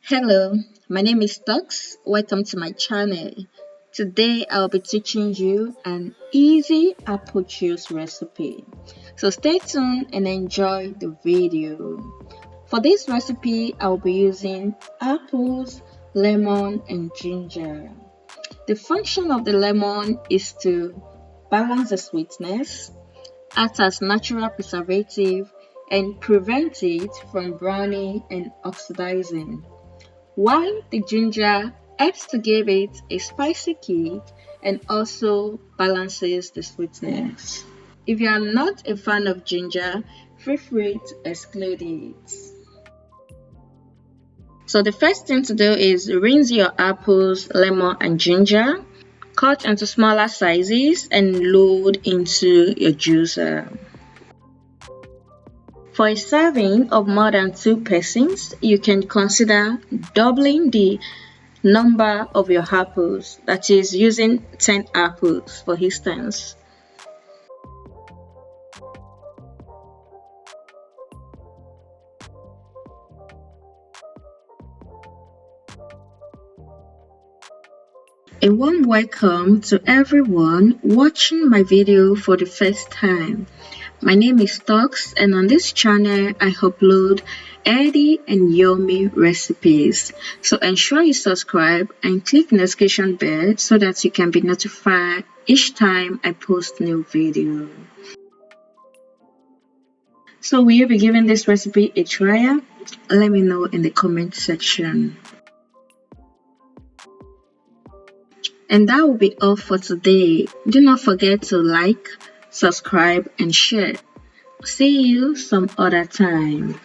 Hello, my name is Tux. Welcome to my channel. Today I'll be teaching you an easy apple juice recipe. So stay tuned and enjoy the video. For this recipe, I'll be using apples, lemon, and ginger. The function of the lemon is to balance the sweetness, act as natural preservative, and prevent it from browning and oxidizing, while the ginger helps to give it a spicy kick and also balances the sweetness. If you are not a fan of ginger, feel free to exclude it. So the first thing to do is rinse your apples, lemon and ginger, cut into smaller sizes and load into your juicer. For a serving of more than 2 persons, you can consider doubling the number of your apples, that is using 10 apples for instance. A warm welcome to everyone watching my video for the first time. My name is Tux, and on this channel I upload healthy and yummy recipes. So ensure you subscribe and click the notification bell so that you can be notified each time I post new video. So will you be giving this recipe a try? Let me know in the comment section. And that will be all for today. Do not forget to like, subscribe and share. See you some other time.